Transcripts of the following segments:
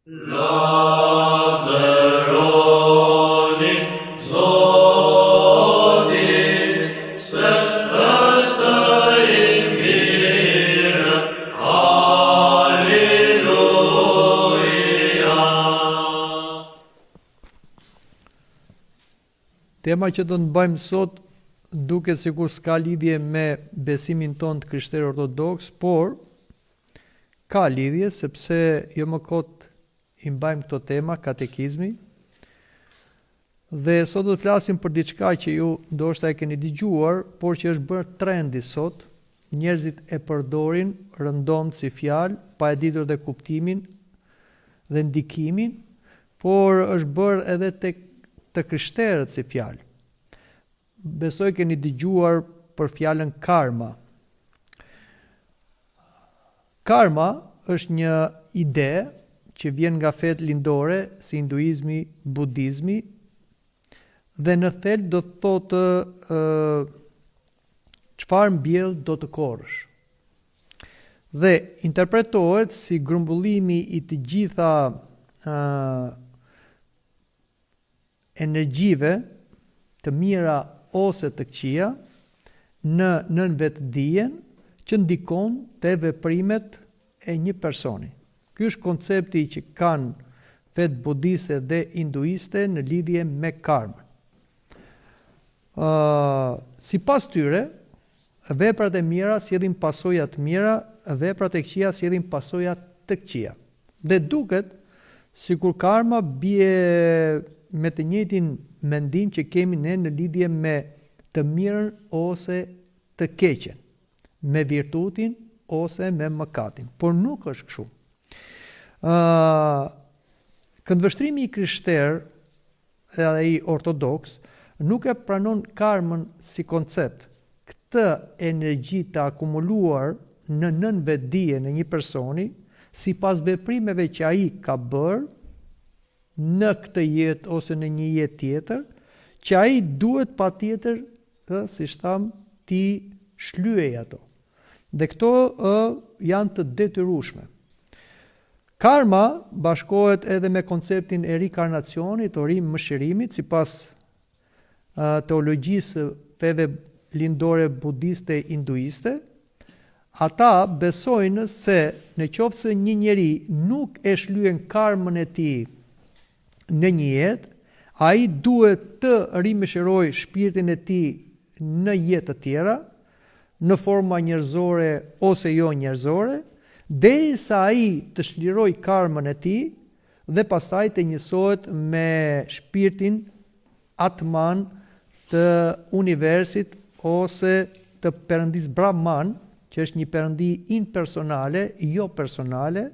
Lavdëroni Zotin, se është I mirë, Halleluja. Tema që do të bëjmë sot duket sikur s'ka lidhje me besimin ton të krishterë ortodoks, por ka lidhje sepse jo më kot I mbajmë këto tema, katekizmi, dhe sot do të flasim për diçka që ju ndoshta e keni dëgjuar, por që është bërë trendi sot, njerëzit e përdorin rëndomt si fjalë, pa e ditur dhe kuptimin dhe ndikimin, por është bërë edhe tek të krishterët si fjalë. Besoj keni dëgjuar për fjalën karma. Karma është një ide që vjen nga fetë lindore si hinduizmi, budizmi, dhe në thelb do të thotë çfarë mbjell do të korrësh. Dhe interpretohet si grumbullimi I të gjitha energjive të mira ose të këqija në vetdijen që ndikon te veprimet e një personi. Ky është koncepti që kanë fetë budiste dhe hinduiste në lidhje me karmën. Sipas tyre, veprat e mira sjellin pasoja të mira, veprat e këqija sjellin pasoja të këqija. Dhe duket sikur karma bie me të njëjtin mendim që kemi ne në lidhje me të mirën ose të keqen, me virtutin ose me mëkatin, por nuk është kështu. Këndvështrimi I krishterë edhe I ortodoks nuk e pranon karmën si koncept. Këtë energji të akumuluar në nënvetdije në një personi, sipas veprimeve që ai ka bërë në këtë jetë ose në një jetë tjetër, që ai duhet patjetër, siç tham, ti shlyej ato. Dhe këto janë të detyrueshme. Karma bashkohet edhe me konceptin e rikarnacionit, mëshirimit, sipas teologjisë feve lindore budiste e hinduiste. Ata besojnë se në qoftë se një njeri nuk e shlyen karmën e tij në një jetë, ai duhet të rimëshirojë shpirtin e tij në jetë të tjera, në forma njerëzore ose jo njerëzore, derisa ai të shlirojë karmën e tij dhe pastaj të njësohet me shpirtin Atman të universit ose të Perëndis Brahman, që është një perëndi impersonale, jo personale,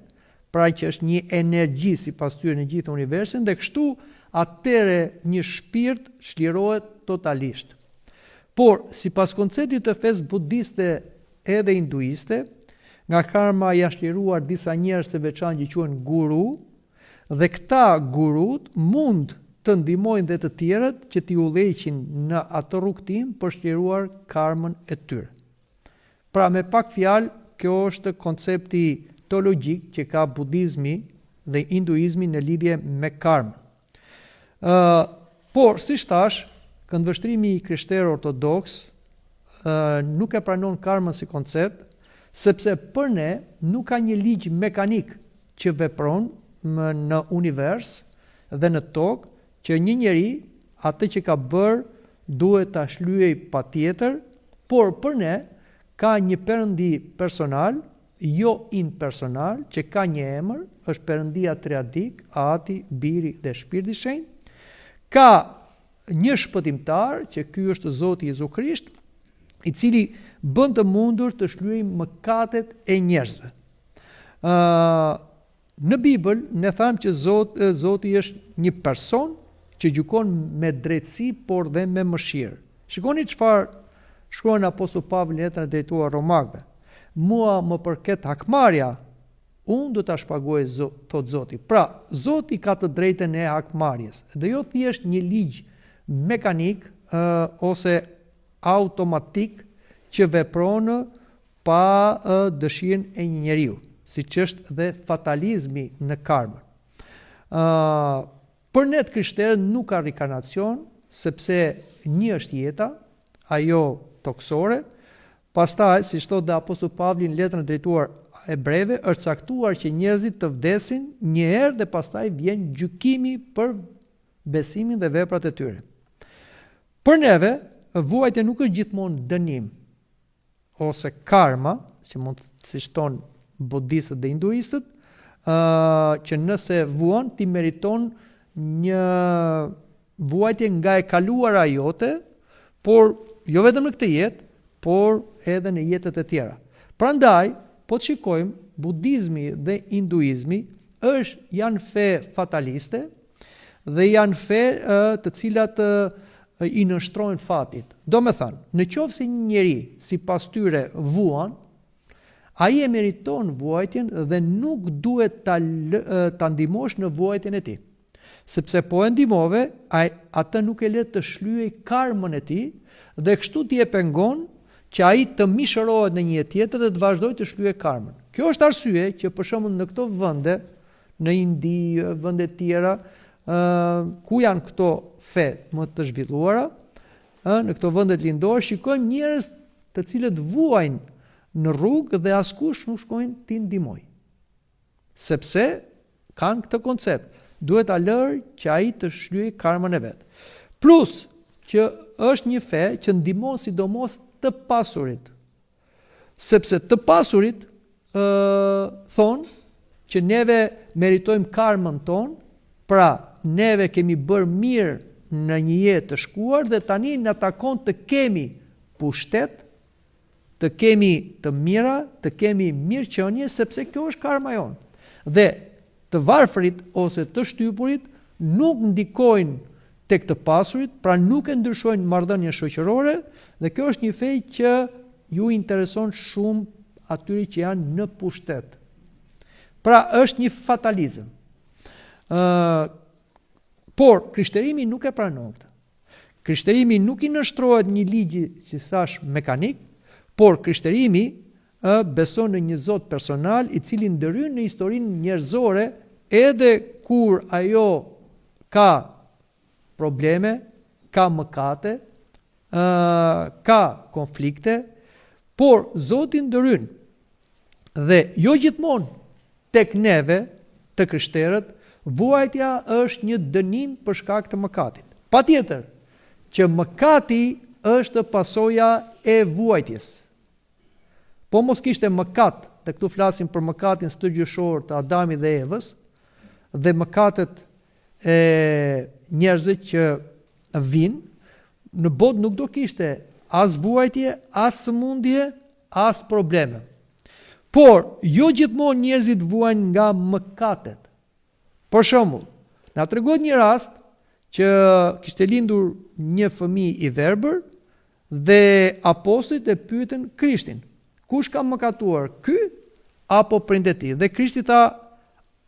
pra që është një energji sipas tyre në gjithë universin, dhe kështu atëre një shpirt shlirohet totalisht. Por sipas konceptit të fesë budiste edhe hinduiste, nga karma ja shliruar disa njerëz të veçantë që quhen guru, dhe këta gurut mund të ndihmojnë dhe të tjerët që t'i udhëheqin në atë rrugtim për shliruar karmën e tyre. Pra me pak fjalë, kjo është koncepti teologjik që ka budizmi dhe hinduizmi në lidhje me karmën. Por siç thash, këndvështrimi I krishterë ortodoks nuk e pranon karmën si koncept, sepse për ne nuk ka një ligj mekanik që vepron në univers dhe në tokë, që një njeri atë që ka bërë duhet ta shlyej patjetër, por për ne ka një perëndi personal, jo impersonal, që ka një emër, është Perëndia Triadik, Ati, Biri dhe Shpirti I Shenjtë. Ka një shpëtimtar, që ky është Zoti Jezu Krisht, I cili bën të mundur të shlyejë mëkatet e njerëzve. Në Bibël ne thamë që Zoti është një person që gjykon me drejtësi, por dhe me mëshirë. Shikoni çfarë shkruan Apostulli Pavli në letrën e drejtuar Romakëve. Mua më përket hakmarrja, unë do ta shpagoj, thot Zoti. Pra, Zoti ka të drejtën e hakmarrjes, dhe jo thjesht një ligj mekanik ose automatik që vepron pa dëshirën e një njeriu, siç është dhe fatalizmi në karmën. Për ne të krishterët nuk ka rikarnacion, sepse një është jeta, ajo toksore. Pastaj, si thot dhe apostulli Pavli në letrën e drejtuar Hebrejve, është caktuar që njerëzit të vdesin një herë dhe pastaj vjen gjykimi për besimin dhe veprat e tyre. Për neve, vuajtja nuk është gjithmonë dënim ose karma, që mund si thon budistët dhe hinduistët, që nëse vuan ti meriton një vuajtje nga e kaluara jote, por jo vetëm në këtë jetë, por edhe në jetët e tjera. Prandaj, po të shikojmë, budizmi dhe hinduizmi janë fe fataliste dhe janë fe të cilat i nështrojnë fatit. Do me thënë, në qoftë se një njeri si pas tyre vuan, ai e meriton vuajtjen dhe nuk duhet ta ndihmosh në vuajtjen e tij. Sepse po e ndihmove, atë nuk e le të shlyej karmën e tij dhe kështu ti e pengon që ai të mishërohet në një jetë tjetër dhe të vazhdojë të shlyejë karmën. Kjo është arsye që për shembull në këto vende, në Indi, vende të tjera, ku janë këto fe më të zhvilluara, në këto vende lindore shikojmë njerëz të cilët vuajnë në rrugë dhe askush nuk shkojnë t'i ndihmoj. Sepse kanë këtë koncept, duhet a lërë që ai të shlyejë karmën e vet. Plus që është një fe që ndihmon sidomos të pasurit. Sepse të pasurit thonë që neve meritojmë karmën tonë, pra neve kemi bërë mirë në një jetë të shkuar dhe tani na takon të kemi pushtet, të kemi të mira, të kemi mirëqenie, sepse kjo është karma jonë. Dhe të varfrit ose të shtypurit nuk ndikojnë tek të pasurit, pra nuk e ndryshojnë marrëdhënien shoqërore, dhe kjo është një fe që ju intereson shumë atyre që janë në pushtet. Pra është një fatalizëm. Por krishterimi nuk e pranon këtë. Krishterimi nuk i nështrohet një ligji, si thash, mekanik, por krishterimi beson në një Zot personal i cili ndryn në historinë njerëzore edhe kur ajo ka probleme, ka mëkate, ka konflikte, por Zoti ndryn. Dhe jo gjithmonë tek neve të krishterët vuajtja është një dënim për shkak të mëkatit. Patjetër që mëkati është pasoja e vuajtjes. Po mos kishte mëkat, dhe këtu flasim për mëkatin stërgjyshor të Adamit dhe Evës, dhe mëkatet e njerëzve që vinë, në botë nuk do kishte as vuajtje, as sëmundje, as probleme. Por, jo gjithmonë njerëzit vuajnë nga mëkatet. Për shembull, na tregon një rast që kishte lindur një fëmijë i verbër dhe apostujt e pyetën Krishtin, kush ka mëkatuar, ky apo prindët e tij? Dhe Krishti tha,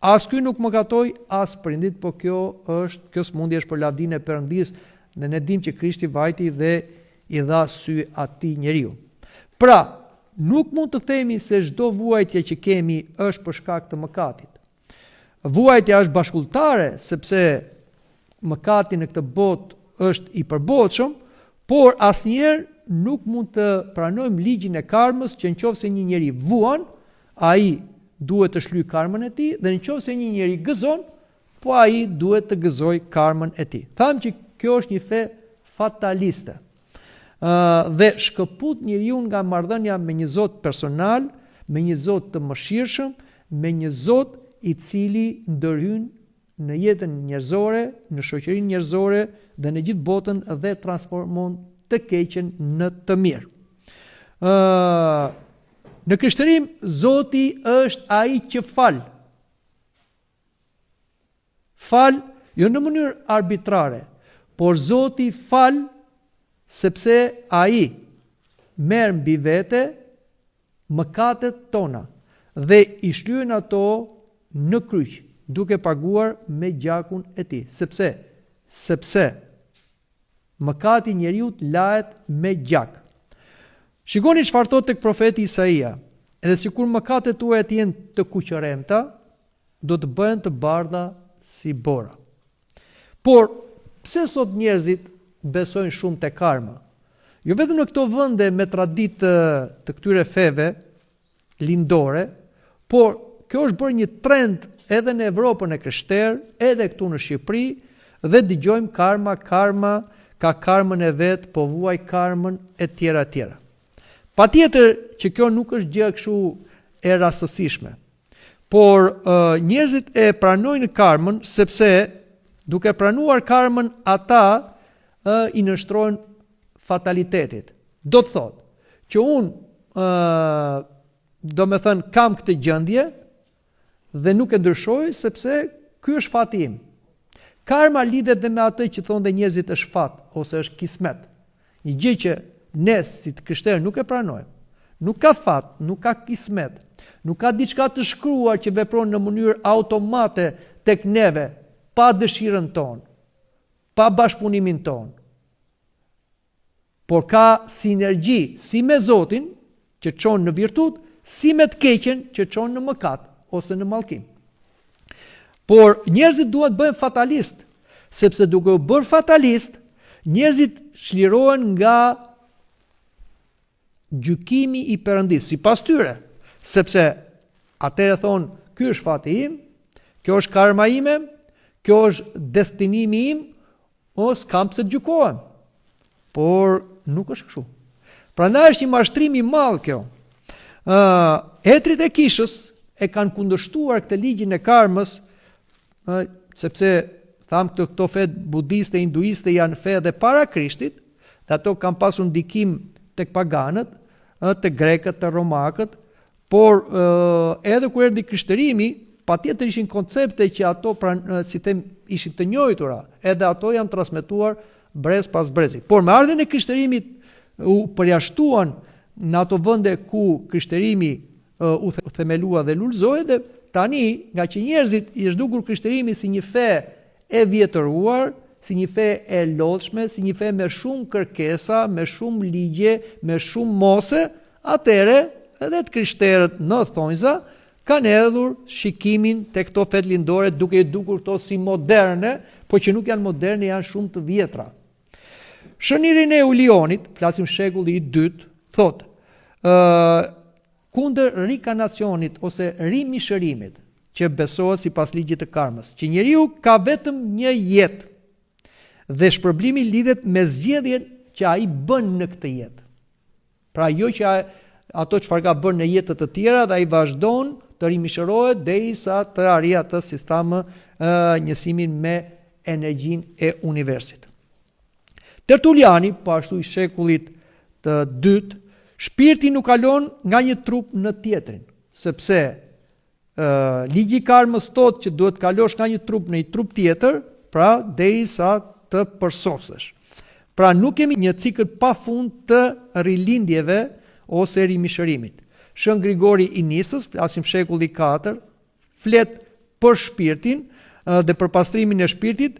as ky nuk mëkatoi, as prindit, po kjo smundje është për lavdinë e Perëndis, dhe ne dimë që Krishti vajti dhe i dha sy atij njeriu. Pra, nuk mund të themi se çdo vuajtje që kemi është për shkak të mëkatit. Vuajtja është bashkulltare, sepse mëkati në këtë botë është i përbotshëm, por asnjëherë nuk mund të pranojmë ligjin e karmës që nëse një njeri vuan, ai duhet të shlyejë karmën e tij, dhe nëse një njeri gëzon, po ai duhet të gëzojë karmën e tij. Tham që kjo është një fe fataliste. Dhe shkëput njeriu nga marrëdhënia me një Zot personal, me një Zot të mëshirshëm, me një Zot i cili ndërhyn në jetën njerëzore, në shoqërinë njerëzore dhe në gjithë botën dhe transformon të keqen në të mirë. Në krishtërim, Zoti është ai që fal. Fal jo në mënyrë arbitrare, por Zoti fal sepse ai merr mbi vete mëkatet tona dhe i shlyen ato në kryq, duke paguar me gjakun e tij. Sepse mëkati njeriu lahet me gjak. Shikoni çfarë thotë tek profeti Isaia. Edhe sikur mëkatet tuaja të jenë të kuqëremta, do të bëhen të bardha si bora. Por, pse sot njerëzit besojnë shumë te karma? Jo vetëm në këto vende me traditë të këtyre feve lindore, por kjo është bërë një trend edhe në Evropën e krishterë, edhe këtu në Shqipëri, dhe dëgjojmë karma, ka karmën e vet, po vuaj karmën e tjera. Patjetër që kjo nuk është gjë kështu e rastësishme. Por njerëzit e pranojnë karmën sepse duke pranuar karmën ata i nështrojnë fatalitetit. Do të thotë që unë do me thënë kam këtë gjendje dhe nuk e ndryshoj sepse ky është fati im. Karma lidhet dhe me atë që thonë dhe njerëzit është fat ose është kismet. Një gjë që ne si të krishterë nuk e pranojmë. Nuk ka fat, nuk ka kismet, nuk ka diçka të shkruar që vepron në mënyrë automate tek neve, pa dëshirën tonë, pa bashkëpunimin tonë. Por ka sinergji si me Zotin që çon në virtut, si me të keqen që çon në mëkat ose në mallkim. Por njerëzit duhet bëhen fatalist, sepse duke u bërë fatalist, njerëzit çlirohen nga gjykimi i Perëndis, sipas tyre, sepse atëherë thonë, ky është fati im, kjo është karma ime, kjo është destinimi im, ose kam pse të gjykohem. Por nuk është kështu. Prandaj është një mashtrim i madh kjo. Etrit e kishës e kanë kundërshtuar këtë ligjin e karmës, sepse tham këto fe budiste, hinduiste janë fe dhe para Krishtit, dhe ato kanë pasur ndikim tek paganët, tek grekët, tek romakët, por edhe kur erdhi krishtërimi, patjetër ishin koncepte që ato ishin të njohura, edhe ato janë transmetuar brez pas brezi. Por me ardhen e krishtërimit u përjashtuan në ato vende ku krishtërimi u themelua dhe lulëzoi, dhe tani, nga që njerëzit i është dukur krishtërimi si një fe e vjetëruar, si një fe e lodhshme, si një fe me shumë kërkesa, me shumë ligje, me shumë mose, atëre edhe të krishterët në thonjza kanë hedhur shikimin te këto fet lindore duke i dukur këto si moderne, po që nuk janë moderne, janë shumë të vjetra. Shëniri Ireneu Lionit, flasim shekulli i 2, thotë, kundër rikanacionit ose rimishërimit që besohet sipas ligjit të karmës, që njeriu ka vetëm një jetë dhe shpërblimi lidhet me zgjedhjen që ai bën në këtë jetë. Pra jo që ato çfarë ka bërë në jetët të tjera dhe ai vazhdon të rimishërohet derisa të arrijë atë si thamë njësimin me energjinë e universit. Tertuliani, po ashtu i shekullit të 2, shpirti nuk kalon nga një trup në tjetrin, sepse ligji i karmës thotë që duhet kalosh nga një trup në një trup tjetër, pra derisa të përsosesh. Pra nuk kemi një cikël pafund të rilindjeve ose rimishërimit. Shën Grigori i Nisës, flasim shekulli 4, flet për shpirtin dhe për pastrimin e shpirtit,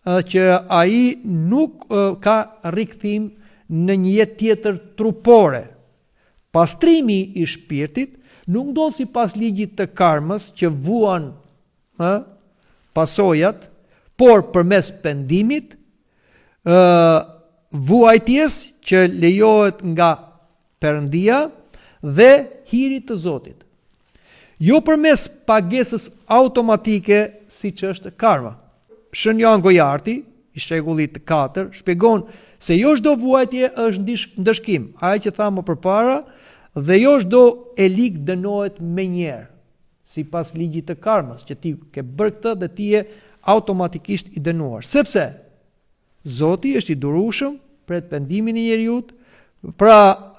që ai nuk ka rikthim në një jetë tjetër trupore. Pastrimi i shpirtit nuk ndodh sipas ligjit të karmës që vuan pasojat, por përmes pendimit, vuajtjes që lejohet nga Perëndia dhe hirit të Zotit. Jo përmes pagesës automatike siç është karma. Shën Joan Gojarti, i shekullit të 4, shpjegon se jo çdo vuajtje është ndëshkim, ajo që thamë më përpara, dhe jo çdo e lig dënohet menjëherë, sipas ligjit të karmës, që ti ke bërë këtë dhe ti je automatikisht i dënuar. Sepse Zoti është i durueshëm për pendimin e njeriut. Pra,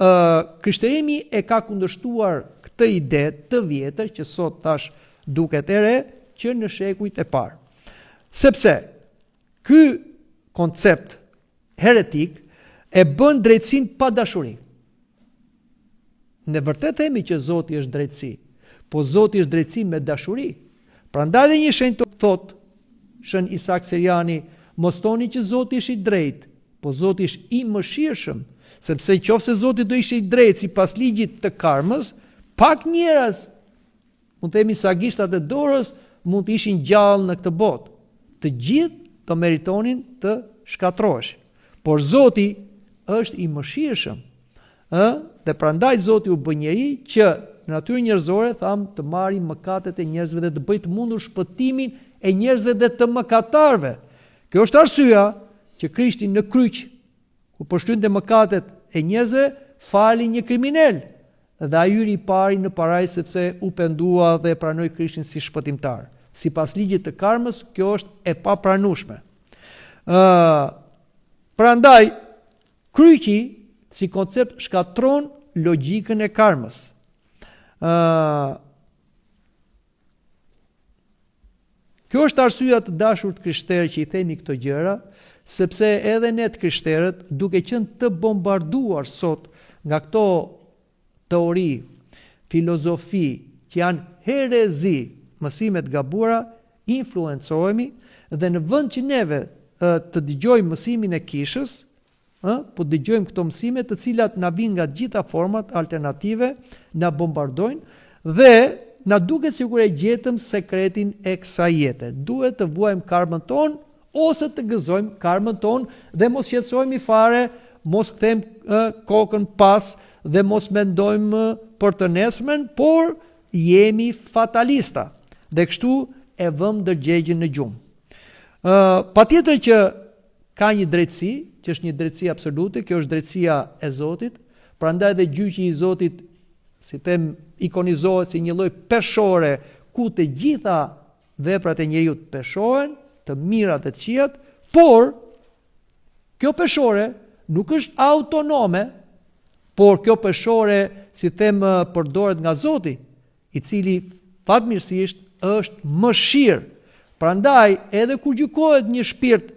krishtërimi e ka kundërshtuar këtë ide të vjetër që sot tash duket e re, që në shekujt e parë. Sepse ky koncept heretik e bën drejtësinë pa dashuri. Ne vërtet themi që Zoti është drejtësi, po Zoti është drejtësi me dashuri. Prandaj dhe një shenjë thot Shën Isak Seriani, mos thoni që Zoti është i drejtë, po Zoti është i mëshirshëm, sepse nëse Zoti do ishte i drejtë sipas ligjit të karmës, pak njerëz, mund të themi sagishtat e dorës, mund të ishin gjallë në këtë botë. Të gjithë të meritonin të shkatroheshin. Por Zoti është i mëshirshëm, dhe prandaj Zoti u bë njeri që në natyrën njerëzore të marrë mëkatet e njerëzve dhe të bëjë të mundur shpëtimin e njerëzve dhe të mëkatarëve. Kjo është arsyeja që Krishti në kryq, ku përshtynte mëkatet e njerëzve, fali një kriminal dhe ai hyri i pari në parajs sepse u pendua dhe pranoi Krishtin si shpëtimtar. Sipas ligjit të karmës, kjo është e papranueshme. Prandaj kryqi si koncept shkatron logjikën e karmës. Kjo është arsyeja të dashur të krishterë që i themi këto gjëra, sepse edhe ne të krishterët, duke qenë të bombarduar sot nga këto teori, filozofi që janë herezi, mësimet gabura, influencohemi dhe në vend që neve të dëgjojmë mësimin e kishës, po dëgjojmë këto mësime të cilat na vijnë nga të gjitha format alternative, na bombardojnë dhe na duket sikur e gjetëm sekretin e kësaj jete. Duhet të vuajmë karmën tonë ose të gëzojmë karmën tonë dhe mos qetësohemi fare, mos kthejmë kokën pas dhe mos mendojmë për të nesërmen, por jemi fatalista dhe kështu e vëmë ndërgjegjen në gjumë. Patjetër që ka një drejtësi, që është një drejtësi absolute, kjo është drejtësia e Zotit, prandaj dhe gjyqi i Zotit, si them, ikonizohet si një lloj peshore ku të gjitha veprat e njeriu peshohen, të mirat dhe të këqijat, por kjo peshore nuk është autonome, por kjo peshore, si them, përdoret nga Zoti, i cili fatmirësisht është mëshirë. Prandaj, edhe kur gjykohet një shpirt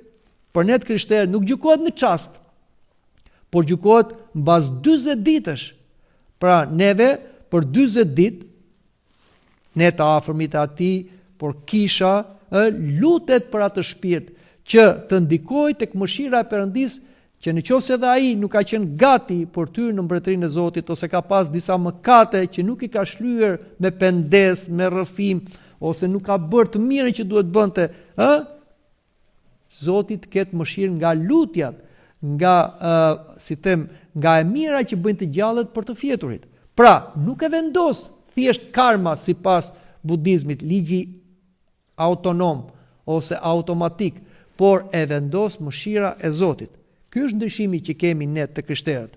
për ne të krishterë, nuk gjykohet në çast, por gjykohet mbas 40 ditësh. Pra neve për 40 ditë, ne të afërmit e atij, por kisha lutet për atë shpirt që të ndikojë tek mëshira e Perëndis, që nëse edhe ai nuk ka qenë gati për të hyrë në mbretërinë e Zotit, ose ka pas disa mëkate që nuk i ka shlyer me pendes, me rrëfim, ose nuk ka bërë të mirën që duhet bënte, Zoti të ketë mëshirë nga lutjat, nga nga e mira që bëjnë të gjallët për të fjeturit. Pra, nuk e vendos thjesht karma sipas budizmit, ligji autonom ose automatik, por e vendos mëshira e Zotit. Ky është ndryshimi që kemi ne të krishterët.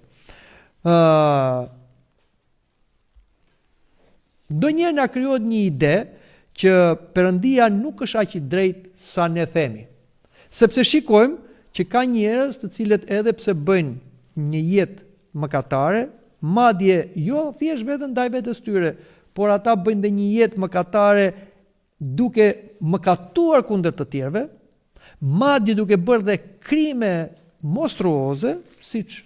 Ndonjëherë na krijohet një ide që Perëndia nuk është aq i drejtë sa ne themi. Sepse shikojmë që ka njerëz të cilët edhe pse bëjnë një jetë mëkatare, madje jo thjesht vetëm ndaj vetes tyre, por ata bëjnë dhe një jetë mëkatare duke mëkatuar kundër të tjerëve, madje duke bërë dhe krime monstruoze, siç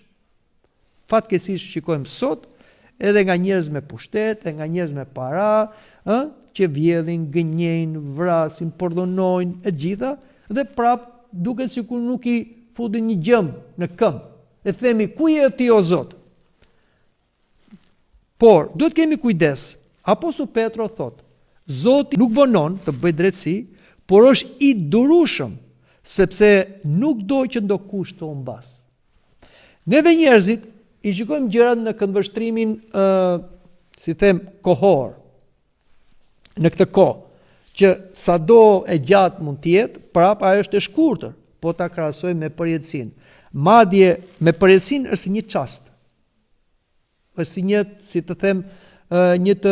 fatkeqësisht shikojmë sot, edhe nga njerëz me pushtet, nga njerëz me para, që vjedhin, gënjejnë, vrasin, përdhunojnë e gjitha, dhe prap duket sikur nuk i futin një gjëm në këmbë. E themi, ku je ti o Zot? Por duhet kemi kujdes. Apostulli Petro thot, Zoti nuk vonon të bëjë drejtësi, por është i durueshëm, sepse nuk do që ndokush të humbas. Neve njerëzit i shikojmë gjërat në këndvështrimin, si them, kohor. Në këtë kohë, që sado e gjatë mund të jetë, prap ajo është e shkurtër, po ta krahasojmë me përjetësinë. Madje me përjetësinë është si një çast. Është si një, si të them, një të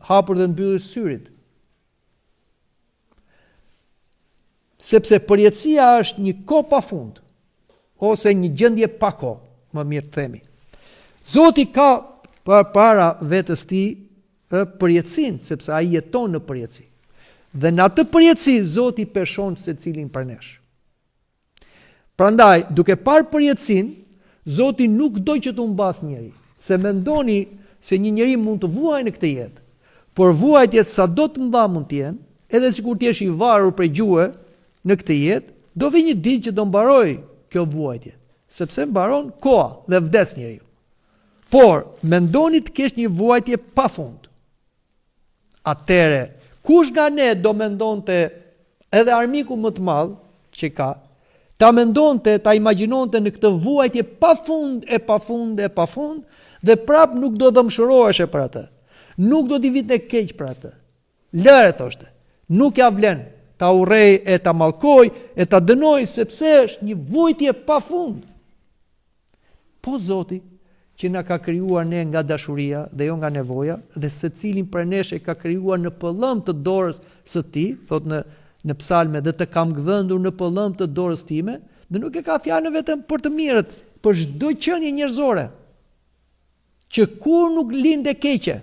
hapur dhe mbyllur syrit. Sepse përjetësia është një kohë pafund, ose një gjendje pa kohë, më mirë të themi. Zoti ka para vetes tij përjetësinë, sepse ai jeton në përjetësi. Dhe në atë përjetësi Zoti peshon secilin për nesh. Prandaj, duke parë përjetësinë, Zoti nuk do që të humbas njeri. Se mendoni se një njeri mund të vuajë në këtë jetë, por vuajtjet sa do të mëdha mund të jenë, edhe sikur ti je i varur prej gjuhë në këtë jetë, do vi një ditë që do mbaroj kjo vuajtje, sepse mbaron koha dhe vdes njeriu. Por mendoni të kesh një vuajtje pafund. Atëre, Kush nga ne do mendonte, edhe armiku më të madh që ka, ta mendonte, ta imagjinonte në këtë vuajtje pafund, dhe prap nuk do dëmshëroheshe për atë. Nuk do t'i vite keq për atë. Lëre, thoshte. Nuk ja vlen ta urrej e ta mallkoj e ta dënoj, sepse është një vuajtje pafund. Po Zoti që na ka krijuar ne nga dashuria dhe jo nga nevoja, dhe secilin prej nesh e ka krijuar në pëllëm të dorës së Tij, thot në psalme, dhe të kam gdhëndur në pëllëm të dorës time, dhe nuk e ka fjalën vetëm për të mirët, për çdo qenie njerëzore, që kur nuk linde keqe.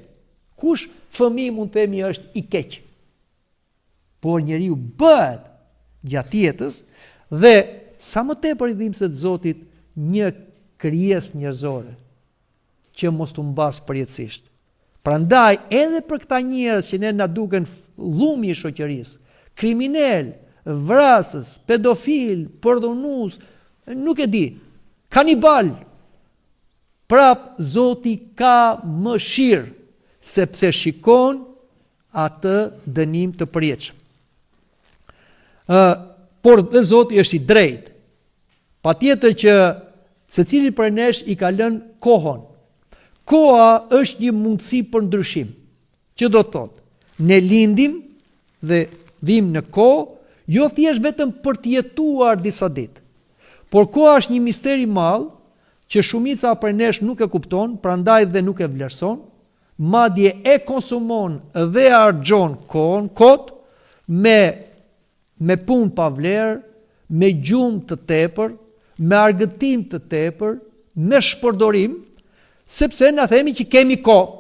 Kush fëmijë mund të themi është i keq? Por njeriu bëhet gjatë jetës dhe sa më tepër i dhimbse të Zotit një krijesë njerëzore që mos të mbas përjetësisht. Prandaj edhe për këta njerëz që ne na duken llumi i shoqërisë, kriminal, vrasës, pedofil, përdhunues, nuk e di, kanibal, prap Zoti ka mëshirë, sepse shikon atë dënim të përjetshëm. Por dhe Zoti është i drejtë. Patjetër që secili prej nesh i ka lënë kohën. Koha është një mundësi për ndryshim. Që do të thotë, ne lindim dhe vim në kohë, jo thjesht vetëm për të jetuar disa ditë. Por koha është një mister i madh që shumica prej nesh nuk e kupton, prandaj dhe nuk e vlerëson, madje e konsumon dhe harxhon kohën kot me punë pa vlerë, me gjumë të tepër, me argëtim të tepër, me shpërdorim, sepse na themi që kemi kohë,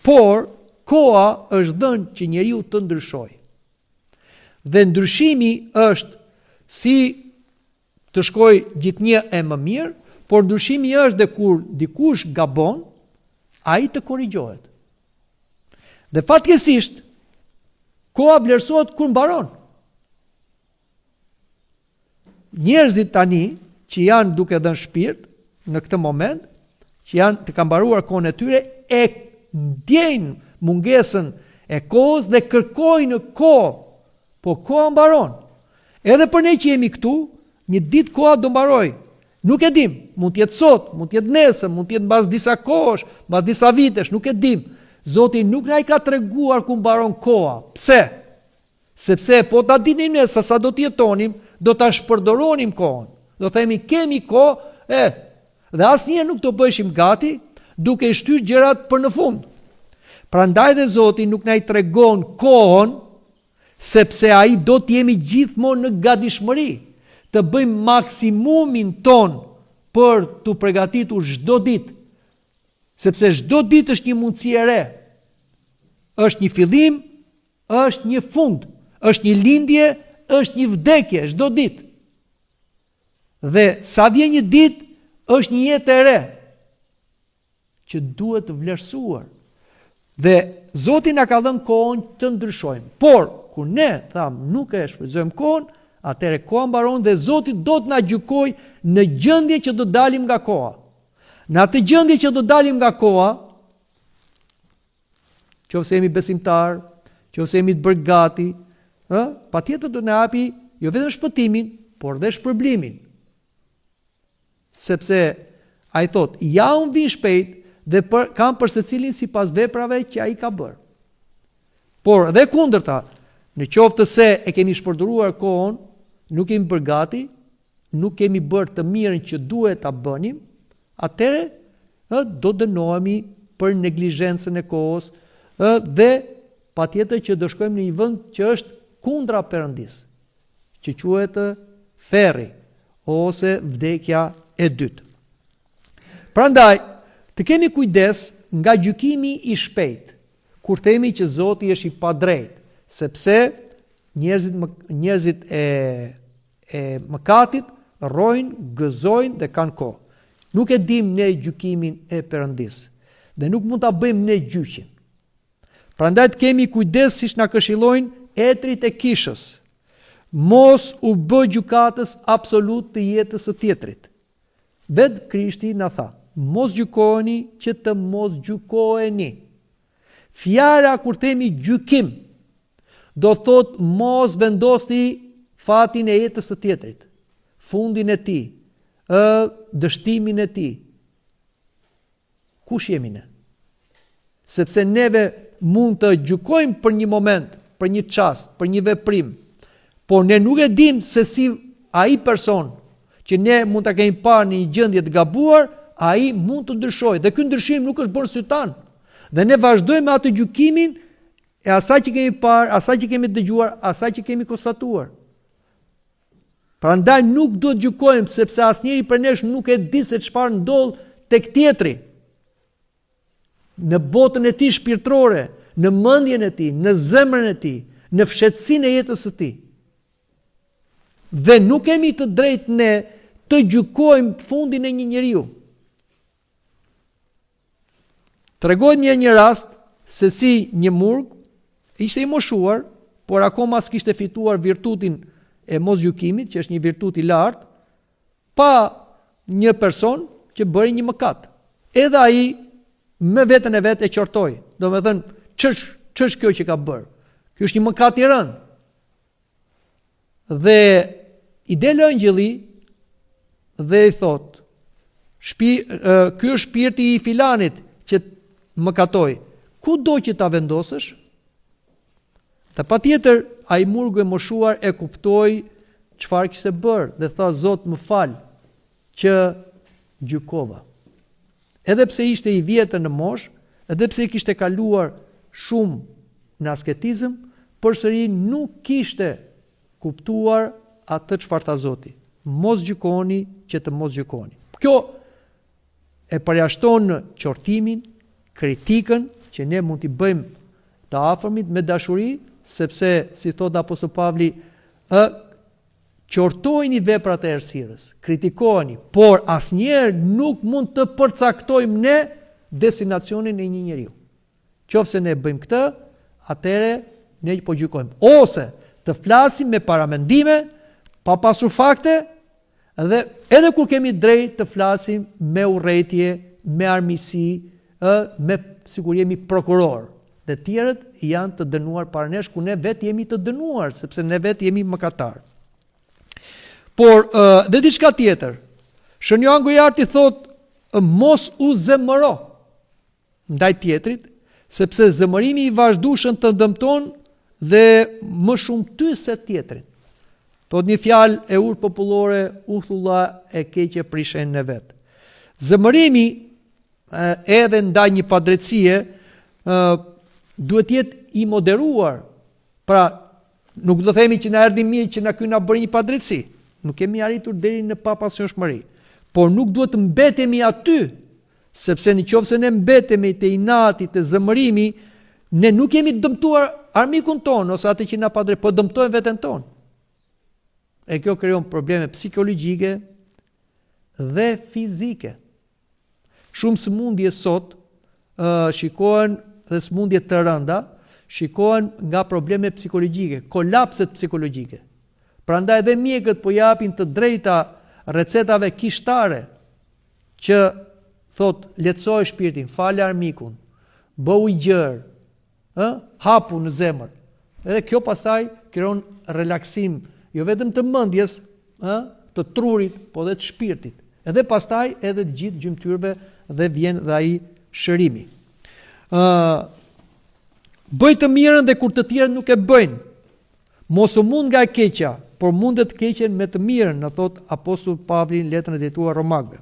por koha është dhënë që njeriu të ndryshojë. Dhe ndryshimi është si të shkoj gjithnjë e më mirë, por ndryshimi është dhe kur dikush gabon, ai të korrigjohet. Dhe fatkeqësisht, koha vlerësohet kur mbaron. Njerëzit tani që janë duke dhënë shpirt në këtë moment, që janë të kanë mbaruar kohën e tyre, e ndjejnë mungesën e kohës dhe kërkojnë kohë, po koha mbaron. Edhe për ne që jemi këtu, një ditë koha do mbaroj. Nuk e dim, mund të jetë sot, mund të jetë nesër, mund të jetë mbas disa kohësh, mbas disa vitesh, nuk e dim. Zoti nuk na i ka treguar ku mbaron koha. Pse? Sepse po ta dinim ne sa do të jetonim, do ta shpërdoronim kohën. Do themi kemi kohë, dhe asnjëherë nuk do bëheshim gati duke i shtyrë gjërat për në fund. Prandaj dhe Zoti nuk na i tregon kohën, sepse ai do të jemi gjithmonë në gatishmëri të bëjmë maksimumin ton për të përgatitur çdo ditë, sepse çdo ditë është një mundësi e re. Është një fillim, është një fund, është një lindje, është një vdekje çdo ditë. Dhe sa vjen një ditë, është një jetë e re që duhet të vlerësuar. Dhe Zoti na ka dhënë kohën të ndryshojmë. Por kur ne nuk e shfrytëzojmë kohën, atëherë koha mbaron dhe Zoti do të na gjykojë në gjendje që do dalim nga koha. Në atë gjendje që do dalim nga koha, qofse jemi besimtar, qofse jemi të bërë gati, patjetër do të na japi jo vetëm shpëtimin, por dhe shpërblimin. Sepse ai thot, ja unë vi shpejt dhe kam për secilin sipas veprave që ai ka bërë. Por edhe kundërta, në qoftë se e kemi shpërdoruar kohën, nuk kemi bërë gati, nuk kemi bërë të mirën që duhet ta bënim, atëherë do dënohemi për neglizhencën e kohës dhe patjetër që do shkojmë në një vend që është kundra Perëndis, që quhet ferri ose vdekja e dytë. Prandaj, të kemi kujdes nga gjykimi i shpejt, kur themi që Zoti është i padrejtë, sepse njerëzit e mëkatit rrojnë, gëzojnë dhe kanë kohë. Nuk e dim ne gjykimin e Perëndis dhe nuk mund ta bëjmë ne gjyqin. Prandaj të kemi kujdes siç na këshillojnë etrit e kishës. Mos u bë gjykatës absolut të jetës së tjetrit. Vetë Krishti na tha, mos gjykoni që të mos gjykoheni. Fjala kur themi gjykim, do thot mos vendosni fatin e jetës së tjetrit, fundin e tij, dështimin e tij. Kush jemi ne? Sepse neve mund të gjykojmë për një moment, për një çast, për një veprim, por ne nuk e dim se si ai person që ne mund ta kemi parë në një gjendje të gabuar, ai mund të ndryshojë. Dhe ky ndryshim nuk është bërë sytan. Dhe ne vazhdojmë me atë gjykimin e asaj që kemi parë, asaj që kemi dëgjuar, asaj që kemi konstatuar. Prandaj nuk duhet gjykojmë sepse asnjëri prej nesh nuk e di se çfarë ndodh tek tjetri. Në botën e tij shpirtërore, në mendjen e tij, në zemrën e tij, në fshehtësinë e jetës së tij. Dhe nuk kemi të drejtë ne të gjykojmë fundin e një njeriu. Tregohet një rast se si një murg ishte i moshuar, por akoma s'kishte fituar virtutin e mosgjykimit, që është një virtut i lartë, pa një person që bëri një mëkat. Edhe ai me veten e vet e qortoi. Domethënë, ç'është kjo që ka bërë? Ky është një mëkat i rënd. Dhe i del ëngjëlli dhe i thot, ky është shpirti i filanit që mëkatoi. Ku do që ta vendosësh? Dhe patjetër ai murgu i moshuar e kuptoi çfarë kishte bërë dhe tha, Zot më fal që gjykova. Edhe pse ishte i vjetër në moshë, edhe pse i kishte kaluar shumë në asketizëm, përsëri nuk kishte kuptuar atë çfarë tha Zoti. Mos gjykoni që të mos gjykoni. Kjo e përjashton qortimin, kritikën që ne mund t'i bëjmë të afërmit me dashuri, sepse si thot apostol Pavli, qortojini veprat e errësirës, kritikoni, por asnjëherë nuk mund të përcaktojmë ne destinacionin e një njeriu. Qofse ne bëjmë këtë, atëherë ne po gjykojmë. Ose të flasim me paramendime, pa pasur fakte, dhe edhe kur kemi drejt të flasim me urrëtie, me armiqësi, me siguri jemi prokuror. Dhe tjerët janë të dënuar para nesh, ku ne vetë jemi të dënuar, sepse ne vetë jemi mëkatar. Por dhe diçka tjetër. Shën Joan Gojarti thot, mos u zemëro ndaj tjetrit, sepse zemërimi i vazhdueshëm të dëmton dhe më shumë ty se tjetrin. Thot një fjalë e urtë popullore, u thulla e keqe prishen në vet. Zemërimi edhe ndaj një padrejtësie duhet jetë i moderuar. Pra, nuk do themi që na erdhi mirë që ky na bëri një padrejtësi. Nuk kemi arritur deri në papasionshmëri. Por nuk duhet të mbetemi aty, sepse nëse ne mbetemi te inati, te zemërimi, ne nuk kemi dëmtuar armikun ton ose atë që na padrejt, po dëmtojmë veten ton. E kjo krijon probleme psikologjike dhe fizike. Shumë sëmundje sot shikohen dhe sëmundje të rënda shikohen nga probleme psikologjike, kolapset psikologjike. Prandaj edhe mjekët po japin të drejta recetave kishtare që thot lehtësoj shpirtin, fal armikun, bëu i gjerë, hapu në zemër. Edhe kjo pastaj krijon relaksim, jo vetëm të mendjes, të trurit, po edhe të shpirtit. Edhe pastaj edhe të gjithë gjymtyrëve dhe vjen dhe ai shërimi. Bëj të mirën dhe kur të tjerët nuk e bëjnë. Mos u mund nga e keqja, por mundet të keqen me të mirën, na thot apostulli Pavli në letrën e drejtuar Romakëve.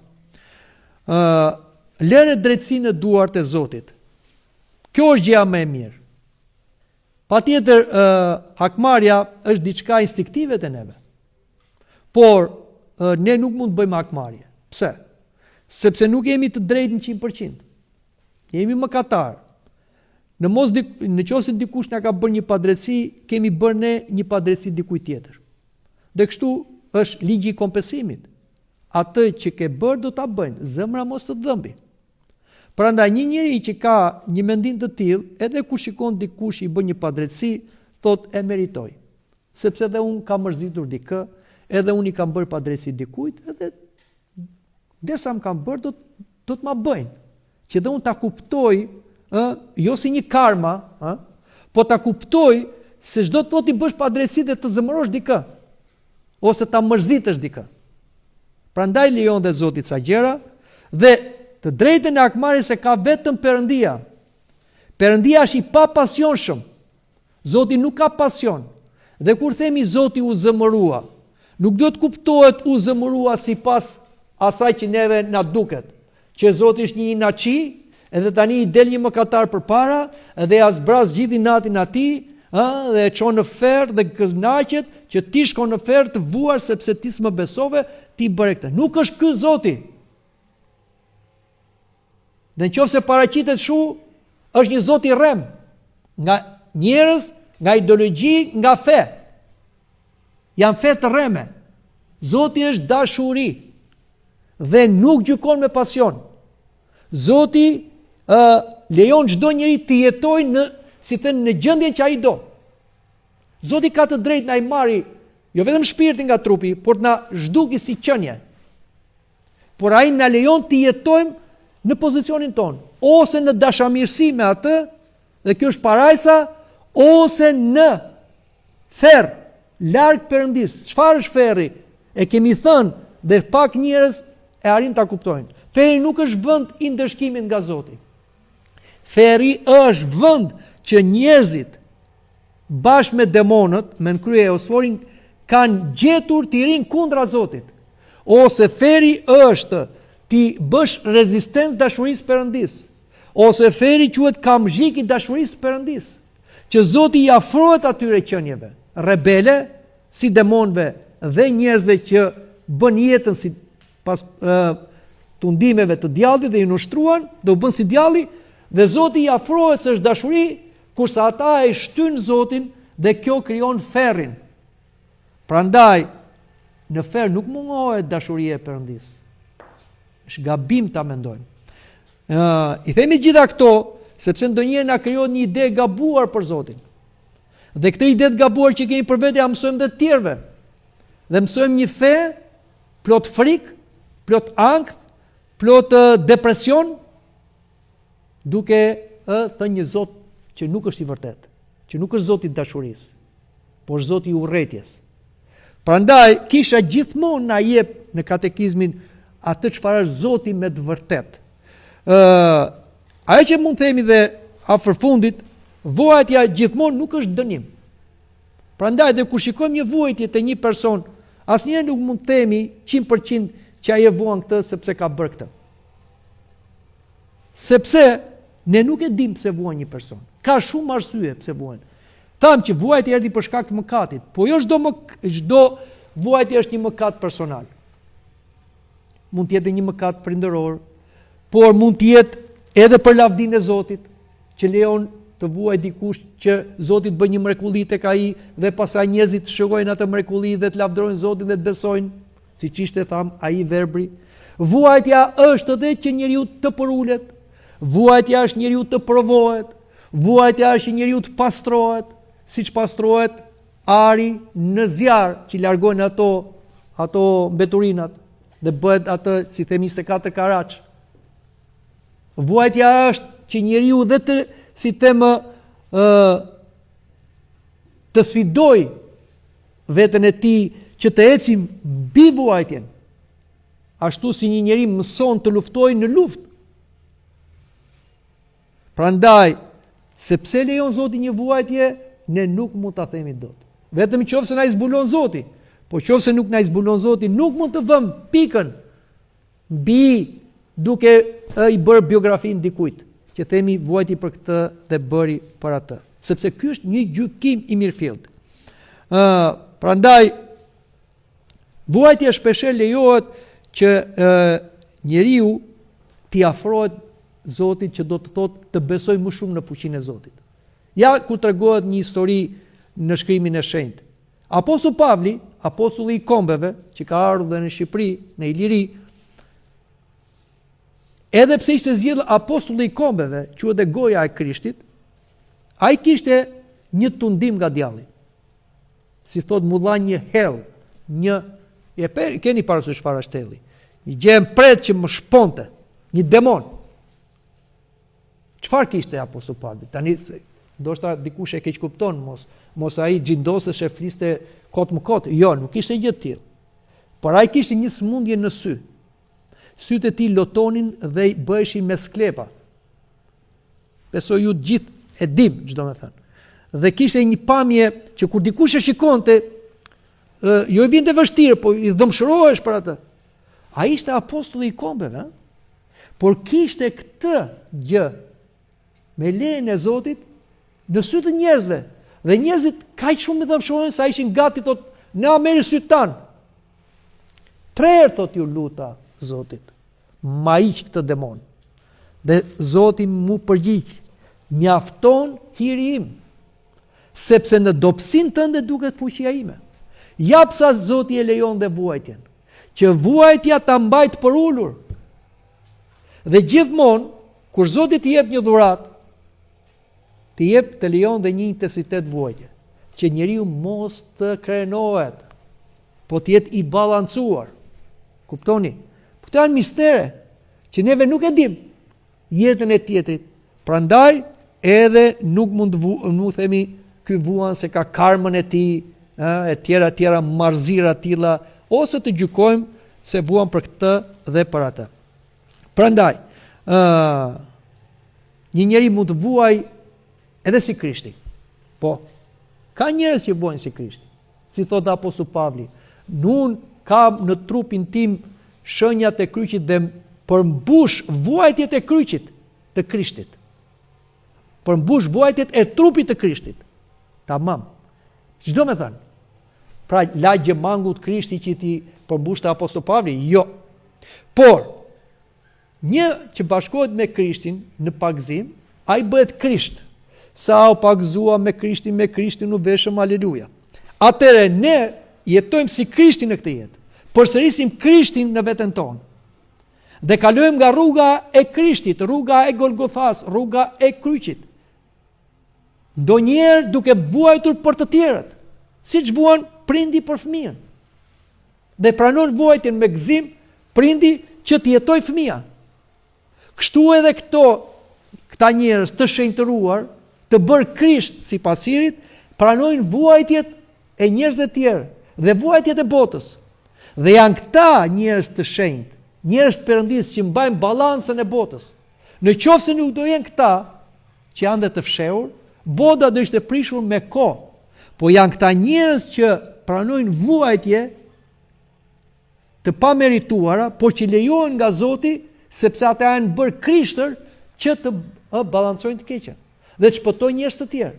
Lëre drejtësinë në duart e Zotit. Kjo është gjëja më e mirë. Patjetër hakmarrja është diçka instiktive te neve. Por ne nuk mund të bëjmë hakmarrje. Pse? Sepse nuk jemi të drejtë në 100%. Jemi mëkatar. Nëse dikush na ka bërë një padrejtësi, kemi bërë ne një padrejtësi dikujt tjetër. Dhe kështu është ligji i kompensimit. Atë që ke bërë do ta bëjnë, zemra mos të dëmbi. Prandaj një njeri që ka një mendim të tillë, edhe kur shikon dikush i bën një padrejtësi, thot e meritoj. Sepse edhe unë kam mërzitur dikë, edhe unë i kam bërë padrejtësi dikujt, edhe desa më kam bërë do të ma bëjnë. Që dhe unë ta kuptoj, jo si një karma, po ta kuptoj se çdo të thotë i bësh pa drejtësi dhe të zëmërosh dikë ose ta mërzitësh dikë. Prandaj lejon dhe Zoti ca gjëra dhe të drejtën e akmarit se ka vetëm Perëndia. Perëndia është i papasionshëm. Zoti nuk ka pasion. Dhe kur themi Zoti u zëmërua, nuk do të kuptohet u zëmërua sipas asaj që neve na duket, që Zoti është një inaçi, edhe tani i del një mëkatar përpara, edhe ja zbraz gjithë natin atij, dhe e çon në ferr dhe kënaqet që ti shkon në ferr të vuar sepse ti s'më besove, ti bëre këtë. Nuk është ky Zoti. Dhe nëse paraqitet shu, është një Zot i rrem, nga njerëz, nga ideologji, nga fe. Janë fe të rreme. Zoti është dashuri dhe nuk gjykon me pasion. Zoti lejon çdo njeri të jetojë në gjendjen që ai do. Zoti ka të drejtë na i marri jo vetëm shpirtin nga trupi, por na zhduki si qenie. Por ai na lejon të jetojmë në pozicionin ton, ose në dashamirësi me atë, dhe kjo është parajsa, ose në ferr larg Perëndis. Çfarë është ferri? E kemi thënë dhe pak njerëz e arrin ta kuptojnë. Ferri nuk është vend i ndëshkimit nga Zoti. Ferri është vend që njerëzit bashkë me demonët, me nënkrye Eosforin, kanë gjetur të rinë kundra Zotit. Ose ferri është ti bësh rezistencë dashurisë Perëndis. Ose ferri quhet kamzhik i dashurisë Perëndis, që Zoti i afrohet atyre qenieve rebele, si demonëve dhe njerëzve që bën jetën si pas tundimeve të djallit dhe i nushtruan, do bën si djalli, dhe Zoti i afrohet se është dashuri, kurse ata e shtyn Zotin dhe kjo krijon ferrin. Prandaj në ferr nuk mungohet dashuria e Perëndis. Është gabim ta mendojmë. I themi gjitha këto sepse ndonjëherë na krijohet një ide e gabuar për Zotin. Dhe këtë ide të gabuar që kemi për vetë ja mësojmë dhe të tjerëve. Dhe mësojmë një fe plot frikë, plot ankth, plot depresion, duke thënë një Zot që nuk është i vërtet, që nuk është Zoti i dashurisë, por Zoti i urrëties. Prandaj kisha gjithmonë na jep në katekizmin atë çfarë është Zoti me të vërtet. Ajo që mund themi dhe afër fundit, vuajtja gjithmonë nuk është dënim. Prandaj dhe kur shikojmë një vuajtje te një person, asnjëherë nuk mund themi 100% që ai e vuan këtë sepse ka bërë këtë. Sepse ne nuk e dim pse vuan një person. Ka shumë arsye pse vuan. Tham që vuajtja erdhi për shkak të mëkatit, po jo çdo vuajtje është një mëkat personal. Mund të jetë një mëkat prindëror, por mund të jetë edhe për lavdinë e Zotit, që lejon të vuaj dikush që Zoti të bëjë një mrekulli tek ai dhe pastaj njerëzit të shojnë atë mrekulli dhe të lavdërojnë Zotin dhe të besojnë, siç ishte tham ai verbri. Vuajtja është edhe që njeriu të përulet, vuajtja është njeriu të provohet, vuajtja është njeriu të pastrohet, siç pastrohet ari në zjarr që largojnë ato mbeturinat dhe bëhet atë si themi 24 karaç. Vuajtja është që njeriu dhe të si temë të sfidoj veten e tij që të ecim mbi vuajtjen. Ashtu si një njeri mëson të luftojë në luftë. Prandaj, sepse lejon Zoti një vuajtje, ne nuk mund ta themi dot. Vetëm nëse na i zbulon Zoti, po nëse nuk na i zbulon Zoti, nuk mund të vëm pikën mbi duke i bërë biografinë dikujt, që themi vuajti për këtë dhe bëri për atë, sepse ky është një gjykim i mirëfillt. Prandaj vuajtja shpeshherë lejohet që njeriu t'i afrohet Zotit, që do të thotë të besoj më shumë në fuqinë e Zotit. Ja ku tregohet një histori në shkrimin e shenjtë. Apostulli Pavli, apostulli i kombeve, që ka ardhur dhe në Shqipëri, në Iliri, edhe pse ishte zgjedhur apostulli i kombeve, quhet e goja e Krishtit, ai kishte një tundim nga djalli. Si thot mu dha një hell, keni parasysh çfarë është helli? Një gjë e pret që më shponte, një demon. Çfarë kishte apostulli Pavli? Tani Ndoshta dikush e keq kupton, mos ai xhindosës e fliste kot më kot. Jo, nuk ishte gjë të tillë. Por ai kishte një sëmundje në sy. Sytë e tij lotonin dhe i bëheshin me sklepa. Besoj ju gjithë e dim, çdo më thënë. Dhe kishte një pamje që kur dikush e shikonte, jo i vinte vështirë, po i dëmshërohesh për atë. Ai ishte apostulli i kombeve, por kishte këtë gjë me lejen e Zotit në sy të njerëzve. Dhe njerëzit kaq shumë i dëmshërohen sa ishin gati thot, na merr syt tan. 3 herë thot ju luta Zotit, ma iq këtë demon. Dhe Zoti mu përgjigj, mjafton hiri im, sepse në dobësinë tënde duket fuqia ime. Jap sa Zoti e lejon dhe vuajtjen, që vuajtja ta mbajt për ulur. Dhe gjithmonë, kur Zoti t'i jep një dhuratë, t'i jep të lejon dhe një intensitet vuajtje, që njeriu mos të krenohet, po t'jet i balancuar. Kuptoni? Po të janë mistere, që neve nuk e dim jetën e tjetrit. Prandaj, edhe nuk mund të themi ky vuan se ka karmën e tij, e tjera marrëzira të tilla, ose të gjykojmë se vuan për këtë dhe për atë. Prandaj, një njeri mund të vuaj edhe si Krishti. Po, ka njerëz që vuajnë si Krishti. Si thot apostulli Pavli, nun kam në trupin tim shenjat e kryqit dhe përmbush vuajtjet e kryqit të Krishtit. Përmbush vuajtjet e trupit të Krishtit. Tamam. Çdo më thënë. Pra lagje mangut Krishti që ti përmbush të apostulli Pavli? Jo. Por një që bashkohet me Krishtin në pagëzim, ai bëhet Krisht. Sa u pagëzua me Krishtin u veshëm, aleluja. Atëre ne jetojmë si Krishti në këtë jetë. Përsërisim Krishtin në veten tonë. Dhe kalojmë nga rruga e Krishtit, rruga e Golgothas, rruga e kryqit. Ndonjëherë duke vuajtur për të tjerët, siç vuan prindi për fëmijën. Dhe pranon vuajtjen me gëzim prindi që të jetojë fëmia. Kështu edhe këta njerëz të shenjtëruar, të bërë Krisht sipas Sirit, pranojnë vuajtjet e njerëzve të tjerë dhe vuajtjet e botës. Dhe janë këta njerëz të shenjtë, njerëz të Perëndisë që mbajnë balancën e botës. Në qoftë se nuk do jenë këta që janë dhe të fshehur, bota do ishte prishur me kohë. Po janë këta njerëz që pranojnë vuajtje të pamerituara, po që lejohen nga Zoti, sepse ata janë bërë Krishtër që të balancojnë të keqen dhe të shpëtojnë njerëz të tjerë.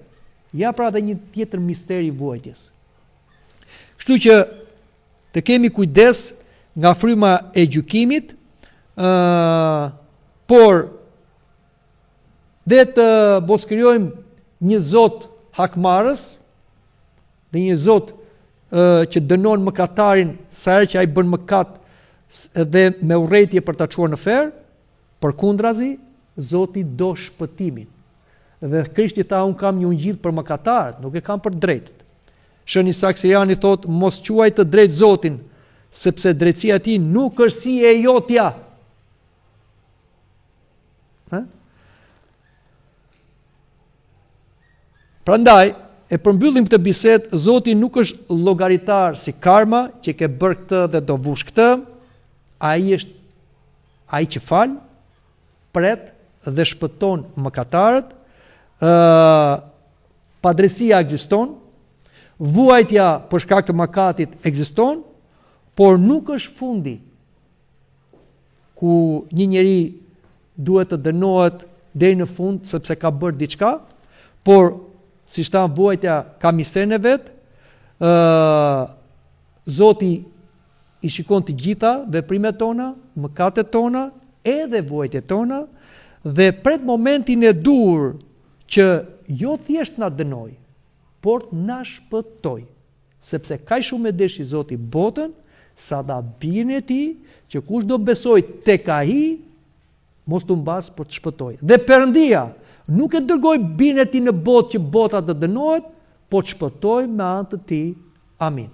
Ja pra dhe një tjetër misteri i vuajtjes. Kështu që të kemi kujdes nga fryma e gjykimit, por dhe të boskërijojmë një Zot hakmarrës dhe një Zot që dënon mëkatarin sa herë që ai bën mëkat dhe me urrëtie për ta çuar në ferr, përkundrazi Zoti do shpëtimin. Dhe Krishti tha, unë kam një ungjillë për mëkatarët, nuk e kam për drejtët. Shëni Saksejani thot, mos quaj të drejt Zotin, sepse drejtësia e tij nuk është si e jotja. Prandaj, e përmbyllim këtë bisedë, Zoti nuk është llogaritar si karma, që ke bërë këtë dhe do vush këtë. Ai është ai që fal, pret dhe shpëton mëkatarët. Padrejësia ekziston, vuajtja për shkak të mëkatit ekziston, por nuk është fundi ku një njeri duhet të dënohet deri në fund sepse ka bërë diçka, por si thënë vuajtja ka misterin e vet. Zoti i shikon të gjitha veprimet tona, mëkatet tona, edhe vuajtjet tona, dhe pret momentin e dur që jo thjesht na dënoj, por na shpëtoj, sepse kaq shumë e deshi Zoti botën, sa da birën e tij, që kush do besoj tek ai, mos të mbas për të shpëtoj. Dhe Perëndia nuk e dërgoi birën e tij në botë që bota të dënohet, po të shpëtoj me anë të tij. Amin.